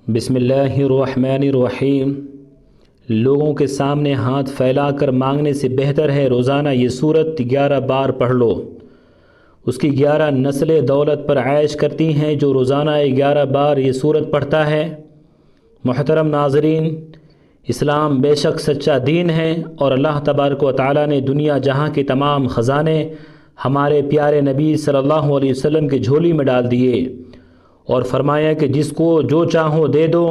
بسم اللہ الرحمن الرحیم۔ لوگوں کے سامنے ہاتھ پھیلا کر مانگنے سے بہتر ہے روزانہ یہ سورت 11 بار پڑھ لو۔ اس کی 11 نسلیں دولت پر عیش کرتی ہیں جو روزانہ 11 بار یہ سورت پڑھتا ہے۔ محترم ناظرین، اسلام بے شک سچا دین ہے اور اللہ تبارک و تعالی نے دنیا جہاں کے تمام خزانے ہمارے پیارے نبی صلی اللہ علیہ وسلم کی جھولی میں ڈال دیے اور فرمایا کہ جس کو جو چاہو دے دو۔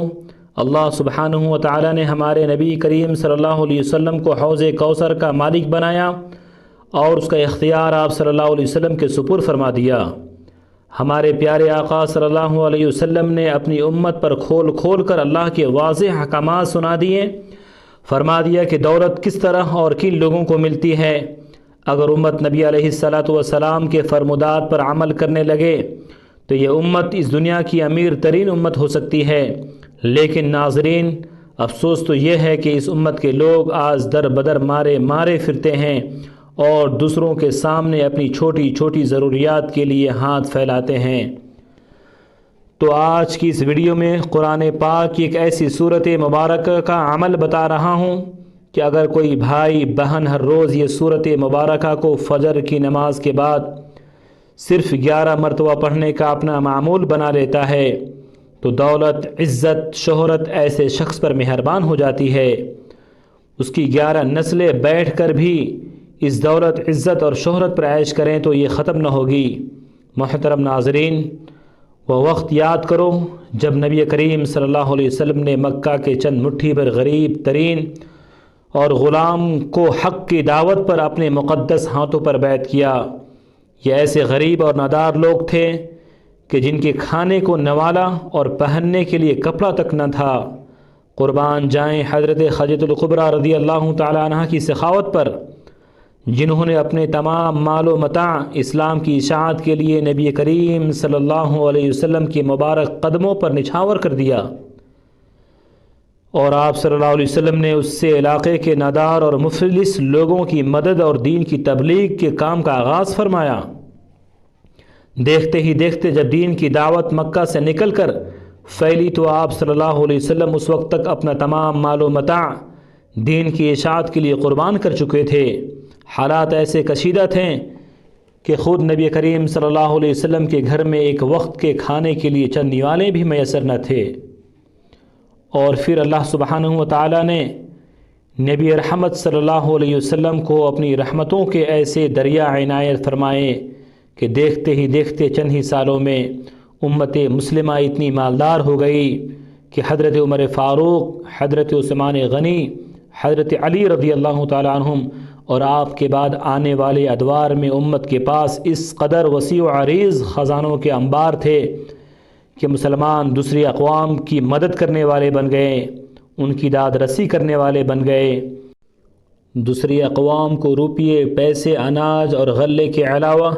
اللہ سبحانہ و تعالی نے ہمارے نبی کریم صلی اللہ علیہ وسلم کو حوض کوثر کا مالک بنایا اور اس کا اختیار آپ صلی اللہ علیہ وسلم کے سپرد فرما دیا۔ ہمارے پیارے آقا صلی اللہ علیہ وسلم نے اپنی امت پر کھول کھول کر اللہ کے واضح احکامات سنا دیے، فرما دیا کہ دولت کس طرح اور کن لوگوں کو ملتی ہے۔ اگر امت نبی علیہ السلام کے فرمودات پر عمل کرنے لگے تو یہ امت اس دنیا کی امیر ترین امت ہو سکتی ہے، لیکن ناظرین افسوس تو یہ ہے کہ اس امت کے لوگ آج در بدر مارے پھرتے ہیں اور دوسروں کے سامنے اپنی چھوٹی چھوٹی ضروریات کے لیے ہاتھ پھیلاتے ہیں۔ تو آج کی اس ویڈیو میں قرآن پاک کی ایک ایسی صورت مبارکہ کا عمل بتا رہا ہوں کہ اگر کوئی بھائی بہن ہر روز یہ صورت مبارکہ کو فجر کی نماز کے بعد صرف 11 مرتبہ پڑھنے کا اپنا معمول بنا لیتا ہے تو دولت، عزت، شہرت ایسے شخص پر مہربان ہو جاتی ہے۔ اس کی 11 نسلیں بیٹھ کر بھی اس دولت، عزت اور شہرت پر عیش کریں تو یہ ختم نہ ہوگی۔ محترم ناظرین، وہ وقت یاد کرو جب نبی کریم صلی اللہ علیہ وسلم نے مکہ کے چند مٹھی بھر غریب ترین اور غلام کو حق کی دعوت پر اپنے مقدس ہاتھوں پر بیعت کیا۔ یہ ایسے غریب اور نادار لوگ تھے کہ جن کے کھانے کو نوالا اور پہننے کے لیے کپڑا تک نہ تھا۔ قربان جائیں حضرت خدیجہ الکبریٰ رضی اللہ تعالی عنہ کی سخاوت پر، جنہوں نے اپنے تمام مال و متاع اسلام کی اشاعت کے لیے نبی کریم صلی اللہ علیہ وسلم کے مبارک قدموں پر نچھاور کر دیا، اور آپ صلی اللہ علیہ وسلم نے اس سے علاقے کے نادار اور مفلس لوگوں کی مدد اور دین کی تبلیغ کے کام کا آغاز فرمایا۔ دیکھتے ہی دیکھتے جب دین کی دعوت مکہ سے نکل کر پھیلی تو آپ صلی اللہ علیہ وسلم اس وقت تک اپنا تمام مال و متاع دین کی اشاعت کے لیے قربان کر چکے تھے۔ حالات ایسے کشیدہ تھے کہ خود نبی کریم صلی اللہ علیہ وسلم کے گھر میں ایک وقت کے کھانے کے لیے چند نیوالے بھی میسر نہ تھے، اور پھر اللہ سبحانہ و تعالی نے نبی رحمت صلی اللہ علیہ وسلم کو اپنی رحمتوں کے ایسے دریا عنایت فرمائے کہ دیکھتے ہی دیکھتے چند ہی سالوں میں امت مسلمہ اتنی مالدار ہو گئی کہ حضرت عمر فاروق، حضرت عثمان غنی، حضرت علی رضی اللہ تعالی عنہم اور آپ کے بعد آنے والے ادوار میں امت کے پاس اس قدر وسیع و عریض خزانوں کے انبار تھے کہ مسلمان دوسری اقوام کی مدد کرنے والے بن گئے، ان کی داد رسی کرنے والے بن گئے۔ دوسری اقوام کو روپیے، پیسے، اناج اور غلے کے علاوہ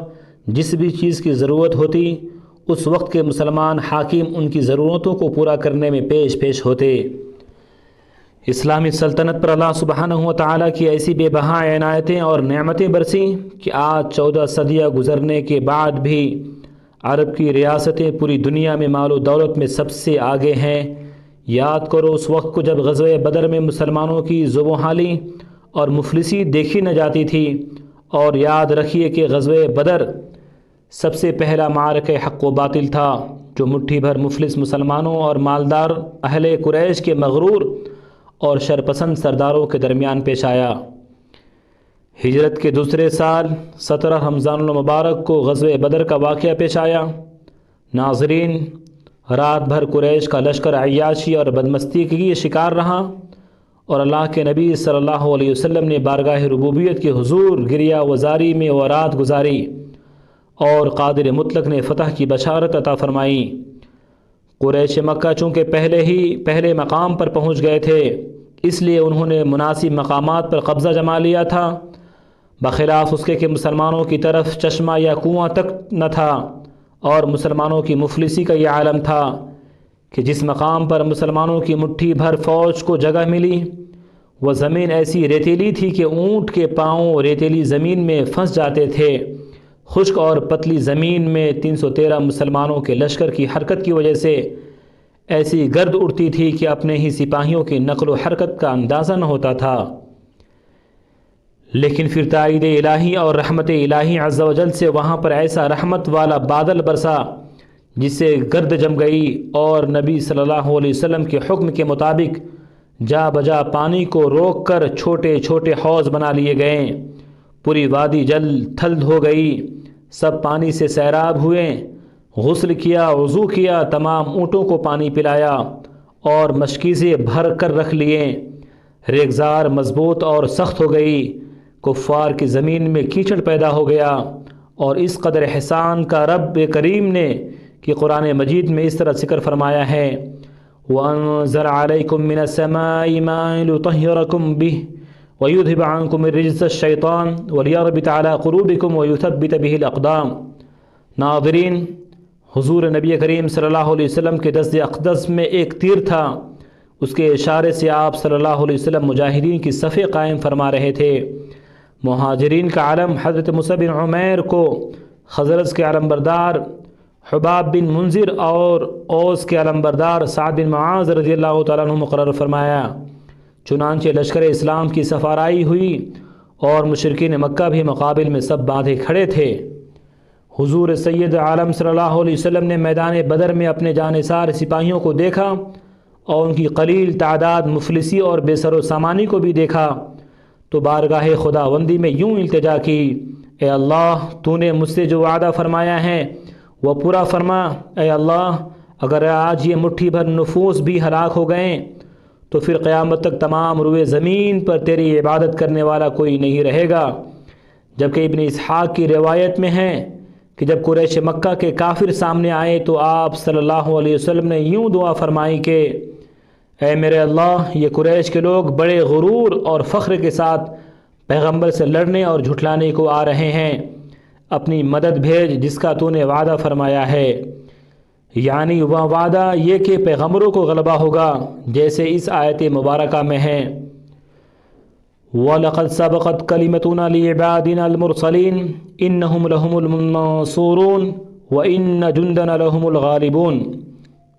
جس بھی چیز کی ضرورت ہوتی اس وقت کے مسلمان حاکم ان کی ضرورتوں کو پورا کرنے میں پیش ہوتے۔ اسلامی سلطنت پر اللہ سبحانہ و تعالیٰ کی ایسی بے بہا عنایتیں اور نعمتیں برسیں کہ آج 14 صدیاں گزرنے کے بعد بھی عرب کی ریاستیں پوری دنیا میں مال و دولت میں سب سے آگے ہیں۔ یاد کرو اس وقت کو جب غزوہ بدر میں مسلمانوں کی ذوب و حالی اور مفلسی دیکھی نہ جاتی تھی، اور یاد رکھیے کہ غزوہ بدر سب سے پہلا معرکہ حق و باطل تھا جو مٹھی بھر مفلس مسلمانوں اور مالدار اہل قریش کے مغرور اور شرپسند سرداروں کے درمیان پیش آیا۔ ہجرت کے دوسرے سال 17 رمضان المبارک کو غزوہ بدر کا واقعہ پیش آیا۔ ناظرین، رات بھر قریش کا لشکر عیاشی اور بدمستی کی شکار رہا، اور اللہ کے نبی صلی اللہ علیہ وسلم نے بارگاہ ربوبیت کے حضور گریہ وزاری میں وہ رات گزاری، اور قادر مطلق نے فتح کی بشارت عطا فرمائی۔ قریش مکہ چونکہ پہلے مقام پر پہنچ گئے تھے، اس لیے انہوں نے مناسب مقامات پر قبضہ جما لیا تھا، بخلاف اس کے کہ مسلمانوں کی طرف چشمہ یا کنواں تک نہ تھا، اور مسلمانوں کی مفلسی کا یہ عالم تھا کہ جس مقام پر مسلمانوں کی مٹھی بھر فوج کو جگہ ملی وہ زمین ایسی ریتیلی تھی کہ اونٹ کے پاؤں ریتیلی زمین میں پھنس جاتے تھے۔ خشک اور پتلی زمین میں 313 مسلمانوں کے لشکر کی حرکت کی وجہ سے ایسی گرد اڑتی تھی کہ اپنے ہی سپاہیوں کی نقل و حرکت کا اندازہ نہ ہوتا تھا۔ لیکن پھر تائید الہی اور رحمت الہی عز و جل سے وہاں پر ایسا رحمت والا بادل برسا جس سے گرد جم گئی، اور نبی صلی اللہ علیہ وسلم کے حکم کے مطابق جا بجا پانی کو روک کر چھوٹے چھوٹے حوض بنا لیے گئے۔ پوری وادی جل تھل ہو گئی، سب پانی سے سیراب ہوئے، غسل کیا، وضو کیا، تمام اونٹوں کو پانی پلایا اور مشکیزیں بھر کر رکھ لیے۔ ریگزار مضبوط اور سخت ہو گئی، کفار کی زمین میں کیچڑ پیدا ہو گیا، اور اس قدر احسان کا رب کریم نے کہ قرآن مجید میں اس طرح ذکر فرمایا ہے وَأَنزَلَ عَلَيْكُم مِّنَ السَّمَاءِ مَاءً لِيُطَهِّرَكُم بِهِ وَيُذْهِبَ عَنكُمُ الرِّجْزَ الشَّيْطَانَ وَلِيَرْبِطَ عَلَى قُلُوبِكُم وَيُثَبِّتَ بِهِ الْأَقْدَامَ۔ ناظرین، حضور نبی کریم صلی اللہ علیہ وسلم کے دست اقدس میں ایک تیر تھا، اس کے اشارے سے آپ صلی اللہ علیہ وسلم مجاہدین کی صفیں قائم فرما رہے تھے۔ مہاجرین کا علم حضرت مصعب بن عمیر کو، خزرج کے علم بردار حباب بن منذر اور اوس کے علم بردار سعد بن معاذ رضی اللہ تعالیٰ عنہ مقرر فرمایا۔ چنانچہ لشکر اسلام کی سفارائی ہوئی اور مشرکین مکہ بھی مقابل میں سب باندھے کھڑے تھے۔ حضور سید عالم صلی اللہ علیہ وسلم نے میدان بدر میں اپنے جانثار سپاہیوں کو دیکھا اور ان کی قلیل تعداد مفلسی اور بے سر و سامانی کو بھی دیکھا، تو بارگاہ خداوندی میں یوں التجا کی، اے اللہ، تو نے مجھ سے جو وعدہ فرمایا ہے وہ پورا فرما۔ اے اللہ، اگر آج یہ مٹھی بھر نفوس بھی ہلاک ہو گئے تو پھر قیامت تک تمام روئے زمین پر تیری عبادت کرنے والا کوئی نہیں رہے گا۔ جبکہ ابن اسحاق کی روایت میں ہے کہ جب قریش مکہ کے کافر سامنے آئے تو آپ صلی اللہ علیہ وسلم نے یوں دعا فرمائی کہ اے میرے اللہ، یہ قریش کے لوگ بڑے غرور اور فخر کے ساتھ پیغمبر سے لڑنے اور جھٹلانے کو آ رہے ہیں، اپنی مدد بھیج جس کا تو نے وعدہ فرمایا ہے، یعنی وہ وعدہ یہ کہ پیغمبروں کو غلبہ ہوگا، جیسے اس آیت مبارکہ میں ہے وَلَقَدْ سَبَقَتْ كَلِمَتُنَا لِعِبَادِنَا الْمُرْسَلِينَ إِنَّهُمْ لَهُمُ الْمَنصُورُونَ وَإِنَّ جُنْدَنَا لَهُمُ الْغَالِبُونَ۔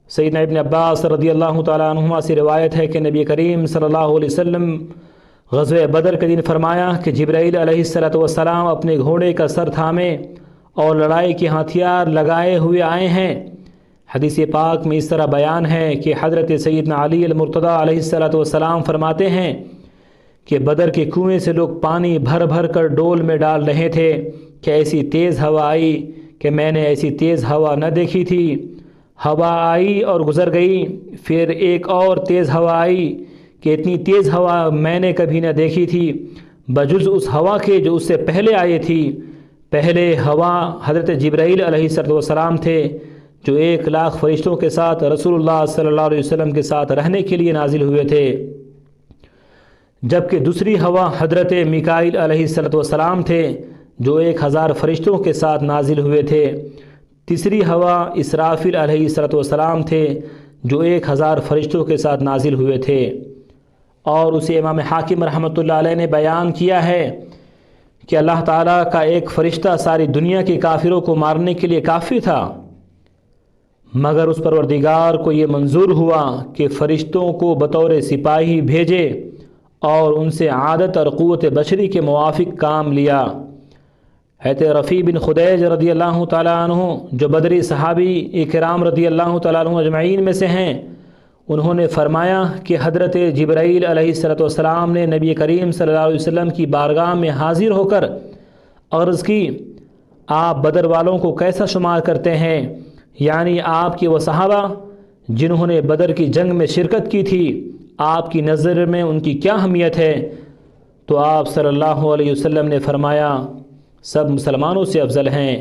سیدنا ابن عباس رضی اللہ تعالیٰ عنہما سے روایت ہے کہ نبی کریم صلی اللہ علیہ وسلم غزوہ بدر کے دن فرمایا کہ جبرائیل علیہ السلام اپنے گھوڑے کا سر تھامے اور لڑائی کے ہتھیار لگائے ہوئے آئے ہیں۔ حدیث پاک میں اس طرح بیان ہے کہ حضرت سیدنا علی المرتضیٰ علیہ السلام فرماتے ہیں کہ بدر کے کنویں سے لوگ پانی بھر بھر کر ڈول میں ڈال رہے تھے کہ ایسی تیز ہوا آئی کہ میں نے ایسی تیز ہوا نہ دیکھی تھی۔ ہوا آئی اور گزر گئی، پھر ایک اور تیز ہوا آئی کہ اتنی تیز ہوا میں نے کبھی نہ دیکھی تھی بجز اس ہوا کے جو اس سے پہلے آئی تھی۔ پہلے ہوا حضرت جبرائیل علیہ السلام تھے جو 1,00,000 فرشتوں کے ساتھ رسول اللہ صلی اللہ علیہ وسلم کے ساتھ رہنے کے لیے نازل ہوئے تھے، جبکہ دوسری ہوا حضرت میکائیل علیہ السلام تھے جو 1,000 فرشتوں کے ساتھ نازل ہوئے تھے۔ تیسری ہوا اسرافیل علیہ السلام تھے جو 1,000 فرشتوں کے ساتھ نازل ہوئے تھے۔ اور اسے امام حاکم رحمۃ اللہ علیہ نے بیان کیا ہے کہ اللہ تعالیٰ کا ایک فرشتہ ساری دنیا کے کافروں کو مارنے کے لیے کافی تھا، مگر اس پروردگار کو یہ منظور ہوا کہ فرشتوں کو بطور سپاہی بھیجے اور ان سے عادت اور قوت بشری کے موافق کام لیا۔ حضرت رفیع بن خدیج رضی اللہ تعالیٰ عنہ جو بدری صحابی کرام رضی اللہ تعالیٰ عنہ اجمعین میں سے ہیں، انہوں نے فرمایا کہ حضرت جبرائیل علیہ السلام نے نبی کریم صلی اللہ علیہ وسلم کی بارگاہ میں حاضر ہو کر عرض کی، آپ بدر والوں کو کیسا شمار کرتے ہیں؟ یعنی آپ کے وہ صحابہ جنہوں نے بدر کی جنگ میں شرکت کی تھی، آپ کی نظر میں ان کی کیا اہمیت ہے؟ تو آپ صلی اللہ علیہ وسلم نے فرمایا، سب مسلمانوں سے افضل ہیں،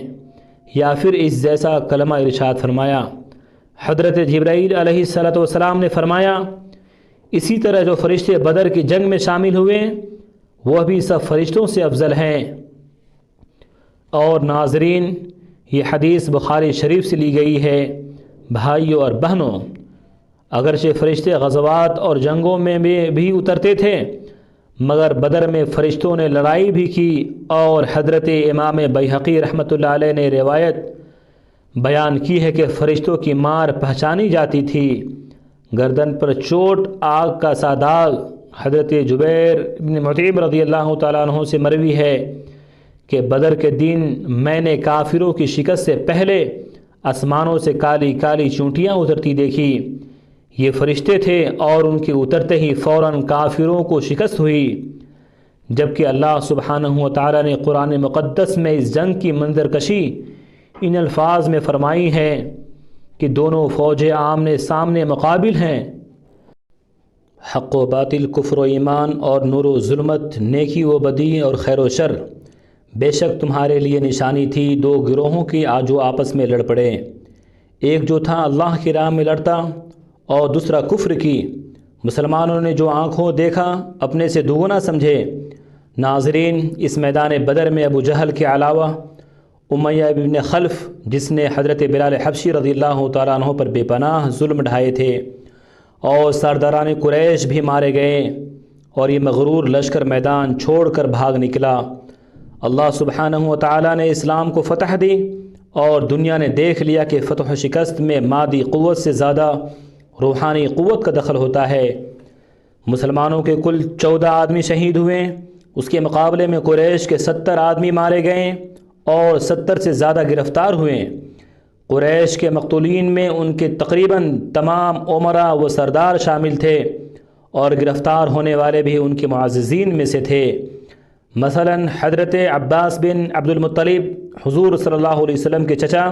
یا پھر اس جیسا کلمہ ارشاد فرمایا۔ حضرت جبرائیل علیہ السلام نے فرمایا، اسی طرح جو فرشتے بدر کی جنگ میں شامل ہوئے وہ بھی سب فرشتوں سے افضل ہیں۔ اور ناظرین، یہ حدیث بخاری شریف سے لی گئی ہے۔ بھائیوں اور بہنوں، اگرچہ فرشتے غزوات اور جنگوں میں بھی اترتے تھے، مگر بدر میں فرشتوں نے لڑائی بھی کی، اور حضرت امام بیہقی رحمۃ اللہ علیہ نے روایت بیان کی ہے کہ فرشتوں کی مار پہچانی جاتی تھی۔ گردن پر چوٹ، آگ کا سا داغ۔ حضرت جبیر بن مطعم رضی اللہ تعالیٰ عنہ سے مروی ہے کہ بدر کے دن میں نے کافروں کی شکست سے پہلے آسمانوں سے کالی کالی چونٹیاں اترتی دیکھی۔ یہ فرشتے تھے اور ان کے اترتے ہی فوراً کافروں کو شکست ہوئی، جبکہ اللہ سبحانہ و تعالیٰ نے قرآن مقدس میں اس جنگ کی منظر کشی ان الفاظ میں فرمائی ہے کہ دونوں فوجیں آمنے سامنے مقابل ہیں، حق و باطل، کفر و ایمان اور نور و ظلمت، نیکی و بدی اور خیر و شر۔ بے شک تمہارے لیے نشانی تھی دو گروہوں کی جو آپس میں لڑ پڑے، ایک جو تھا اللہ کی راہ میں لڑتا اور دوسرا کفر کی۔ مسلمانوں نے جو آنکھوں دیکھا اپنے سے دوگنا سمجھے۔ ناظرین، اس میدان بدر میں ابو جہل کے علاوہ امیہ بن خلف، جس نے حضرت بلال حبشی رضی اللہ تعالیٰ عنہ پر بے پناہ ظلم ڈھائے تھے، اور سرداران قریش بھی مارے گئے، اور یہ مغرور لشکر میدان چھوڑ کر بھاگ نکلا۔ اللہ سبحانہ و تعالیٰ نے اسلام کو فتح دی، اور دنیا نے دیکھ لیا کہ فتح و شکست میں مادی قوت سے زیادہ روحانی قوت کا دخل ہوتا ہے۔ مسلمانوں کے کل 14 آدمی شہید ہوئے، اس کے مقابلے میں قریش کے 70 آدمی مارے گئے اور 70 سے زیادہ گرفتار ہوئے۔ قریش کے مقتولین میں ان کے تقریباً تمام امراء و سردار شامل تھے، اور گرفتار ہونے والے بھی ان کے معززین میں سے تھے۔ مثلا حضرت عباس بن عبد المطلب، حضور صلی اللہ علیہ وسلم کے چچا،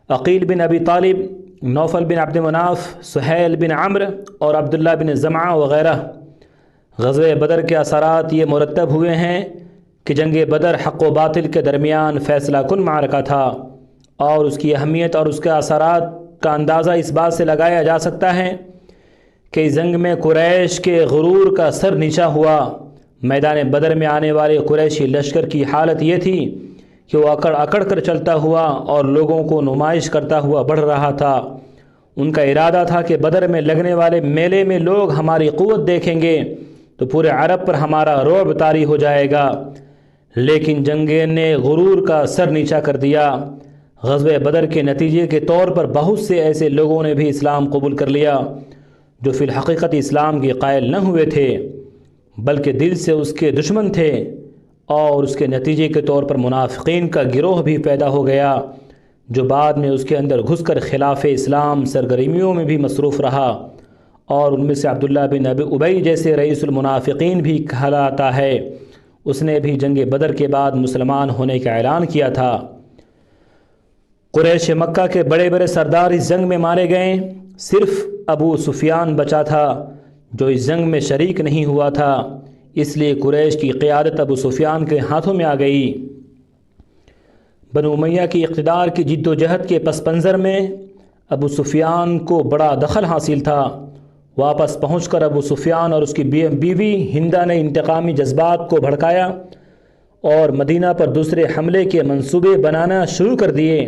عقیل بن ابی طالب، نوفل بن عبد مناف، سہیل بن عمرو اور عبداللہ بن زمعہ وغیرہ۔ غزوہ بدر کے اثرات یہ مرتب ہوئے ہیں کہ جنگ بدر حق و باطل کے درمیان فیصلہ کن معرکہ تھا، اور اس کی اہمیت اور اس کے اثرات کا اندازہ اس بات سے لگایا جا سکتا ہے کہ اس جنگ میں قریش کے غرور کا سر نیچا ہوا۔ میدان بدر میں آنے والے قریشی لشکر کی حالت یہ تھی کہ وہ اکڑ اکڑ کر چلتا ہوا اور لوگوں کو نمائش کرتا ہوا بڑھ رہا تھا۔ ان کا ارادہ تھا کہ بدر میں لگنے والے میلے میں لوگ ہماری قوت دیکھیں گے تو پورے عرب پر ہمارا رعب طاری ہو جائے گا، لیکن جنگ نے غرور کا سر نیچا کر دیا۔ غزوہ بدر کے نتیجے کے طور پر بہت سے ایسے لوگوں نے بھی اسلام قبول کر لیا جو فی الحقیقت اسلام کے قائل نہ ہوئے تھے، بلکہ دل سے اس کے دشمن تھے، اور اس کے نتیجے کے طور پر منافقین کا گروہ بھی پیدا ہو گیا جو بعد میں اس کے اندر گھس کر خلاف اسلام سرگرمیوں میں بھی مصروف رہا، اور ان میں سے عبداللہ بن ابی جیسے رئیس المنافقین بھی کہلاتا ہے۔ اس نے بھی جنگ بدر کے بعد مسلمان ہونے کا اعلان کیا تھا۔ قریش مکہ کے بڑے بڑے سردار اس جنگ میں مارے گئے، صرف ابو سفیان بچا تھا جو اس جنگ میں شریک نہیں ہوا تھا، اس لیے قریش کی قیادت ابو سفیان کے ہاتھوں میں آ گئی۔ بنو امیہ کی اقتدار کی جد و جہد کے پس منظر میں ابو سفیان کو بڑا دخل حاصل تھا۔ واپس پہنچ کر ابو سفیان اور اس کی بیوی ہندہ نے انتقامی جذبات کو بھڑکایا اور مدینہ پر دوسرے حملے کے منصوبے بنانا شروع کر دیے،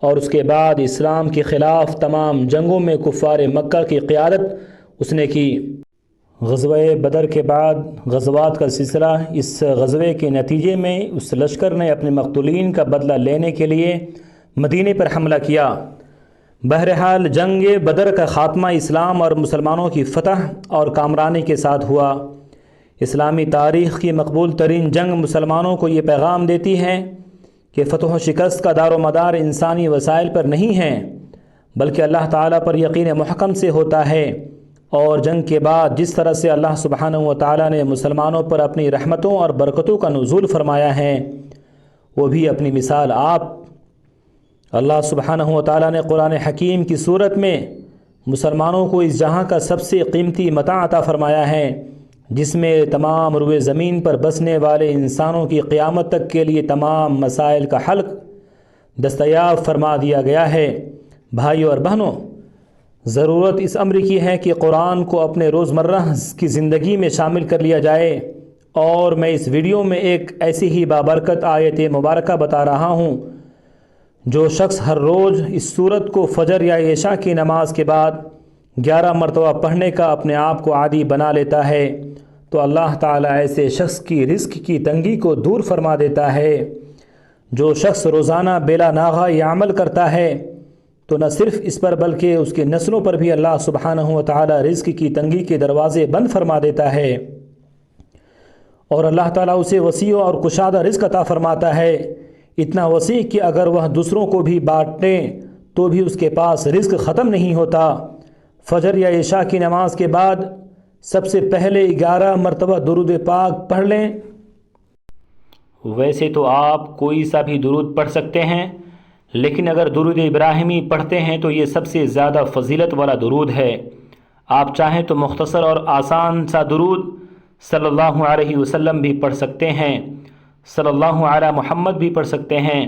اور اس کے بعد اسلام کے خلاف تمام جنگوں میں کفار مکہ کی قیادت اس نے کی۔ غزوہ بدر کے بعد غزوات کا سلسلہ، اس غزوے کے نتیجے میں اس لشکر نے اپنے مقتولین کا بدلہ لینے کے لیے مدینے پر حملہ کیا۔ بہرحال جنگ بدر کا خاتمہ اسلام اور مسلمانوں کی فتح اور کامرانی کے ساتھ ہوا۔ اسلامی تاریخ کی مقبول ترین جنگ مسلمانوں کو یہ پیغام دیتی ہے کہ فتح و شکست کا دار و مدار انسانی وسائل پر نہیں ہے، بلکہ اللہ تعالیٰ پر یقین محکم سے ہوتا ہے، اور جنگ کے بعد جس طرح سے اللہ سبحانہ و تعالیٰ نے مسلمانوں پر اپنی رحمتوں اور برکتوں کا نزول فرمایا ہے، وہ بھی اپنی مثال آپ۔ اللہ سبحانہ و تعالیٰ نے قرآن حکیم کی صورت میں مسلمانوں کو اس جہاں کا سب سے قیمتی متاع عطا فرمایا ہے، جس میں تمام روئے زمین پر بسنے والے انسانوں کی قیامت تک کے لیے تمام مسائل کا حل دستیاب فرما دیا گیا ہے۔ بھائیوں اور بہنوں، ضرورت اس امر کی ہے کہ قرآن کو اپنے روزمرہ کی زندگی میں شامل کر لیا جائے، اور میں اس ویڈیو میں ایک ایسی ہی بابرکت آیت مبارکہ بتا رہا ہوں جو شخص ہر روز اس سورت کو فجر یا عشاء کی نماز کے بعد 11 مرتبہ پڑھنے کا اپنے آپ کو عادی بنا لیتا ہے تو اللہ تعالیٰ ایسے شخص کی رزق کی تنگی کو دور فرما دیتا ہے۔ جو شخص روزانہ بلا ناغہ یہ عمل کرتا ہے تو نہ صرف اس پر بلکہ اس کے نسلوں پر بھی اللہ سبحانہ و تعالی رزق کی تنگی کے دروازے بند فرما دیتا ہے، اور اللہ تعالیٰ اسے وسیع اور کشادہ رزق عطا فرماتا ہے، اتنا وسیع کہ اگر وہ دوسروں کو بھی بانٹیں تو بھی اس کے پاس رزق ختم نہیں ہوتا۔ فجر یا عشاء کی نماز کے بعد سب سے پہلے 11 مرتبہ درود پاک پڑھ لیں۔ ویسے تو آپ کوئی سا بھی درود پڑھ سکتے ہیں، لیکن اگر درود ابراہیمی پڑھتے ہیں تو یہ سب سے زیادہ فضیلت والا درود ہے۔ آپ چاہیں تو مختصر اور آسان سا درود صلی اللہ علیہ وسلم بھی پڑھ سکتے ہیں، صلی اللہ علی محمد بھی پڑھ سکتے ہیں،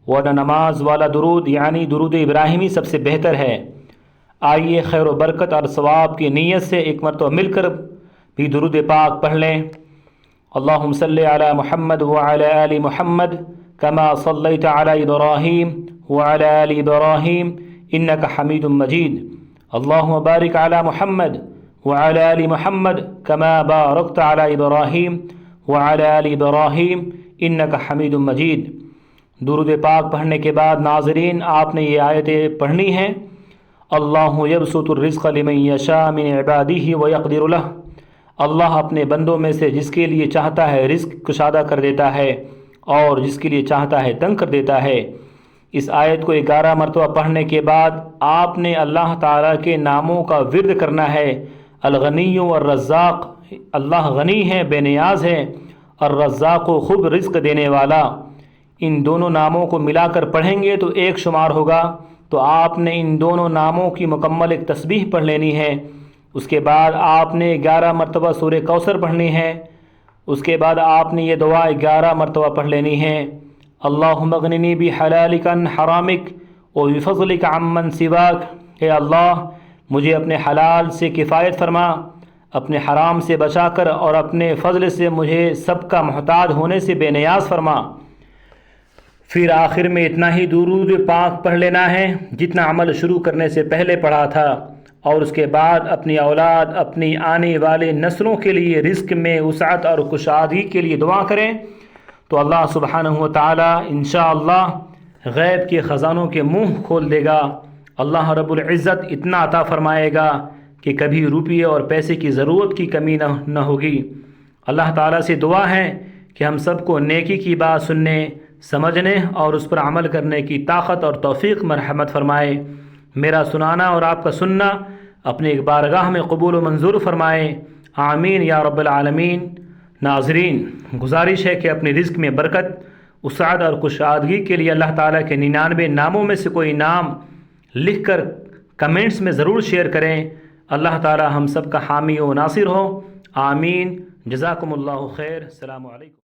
ورنہ نماز والا درود یعنی درود ابراہیمی سب سے بہتر ہے۔ آئیے خیر و برکت اور ثواب کی نیت سے ایک مرتبہ مل کر بھی درود پاک پڑھ لیں۔ اللہم صلی علی محمد وعلی آل محمد کما صلیت علی ابراہیم وعلی آل ابراہیم انک حمید مجید۔ اللہم بارک علی محمد وعلی آل محمد کما بارکت علی ابراہیم وعلی آل ابراہیم انک حمید مجید۔ درود پاک پڑھنے کے بعد ناظرین آپ نے یہ آیتیں پڑھنی ہیں۔ اللہ یبسط الرزق لمن یشاء من عبادہ ویقدر لہ، اللہ اپنے بندوں میں سے جس کے لیے چاہتا ہے رزق کشادہ کر دیتا ہے اور جس کے لیے چاہتا ہے تنگ کر دیتا ہے۔ اس آیت کو 11 مرتبہ پڑھنے کے بعد آپ نے اللہ تعالیٰ کے ناموں کا ورد کرنا ہے۔ الغنی والرزاق، اللہ غنی ہے، بے نیاز ہے، الرزاق و خوب رزق دینے والا، ان دونوں ناموں کو ملا کر پڑھیں گے تو ایک شمار ہوگا۔ تو آپ نے ان دونوں ناموں کی مکمل ایک تسبیح پڑھ لینی ہے۔ اس کے بعد آپ نے 11 مرتبہ سورہ کوثر پڑھنی ہے۔ اس کے بعد آپ نے یہ دعا 11 مرتبہ پڑھ لینی ہے۔ اللہم اغننی بحلالک عن حرامک وبفضلک عمن سواک، اے اللہ مجھے اپنے حلال سے کفایت فرما، اپنے حرام سے بچا کر، اور اپنے فضل سے مجھے سب کا محتاج ہونے سے بے نیاز فرما۔ پھر آخر میں اتنا ہی درود پاک پڑھ لینا ہے جتنا عمل شروع کرنے سے پہلے پڑھا تھا، اور اس کے بعد اپنی اولاد، اپنی آنے والے نسلوں کے لیے رزق میں وسعت اور کشادگی کے لیے دعا کریں، تو اللہ سبحانہ و تعالی انشاءاللہ غیب کے خزانوں کے منہ کھول دے گا۔ اللہ رب العزت اتنا عطا فرمائے گا کہ کبھی روپیے اور پیسے کی ضرورت کی کمی نہ ہوگی۔ اللہ تعالیٰ سے دعا ہے کہ ہم سب کو نیکی کی بات سننے، سمجھنے اور اس پر عمل کرنے کی طاقت اور توفیق مرحمت فرمائے۔ میرا سنانا اور آپ کا سننا اپنے ایک بارگاہ میں قبول و منظور فرمائے، آمین یا رب العالمین۔ ناظرین، گزارش ہے کہ اپنے رزق میں برکت، وسعت اور کشادگی کے لیے اللہ تعالیٰ کے 99 ناموں میں سے کوئی نام لکھ کر کمنٹس میں ضرور شیئر کریں۔ اللہ تعالیٰ ہم سب کا حامی و ناصر ہو، آمین۔ جزاکم اللہ خیر، السلام علیکم۔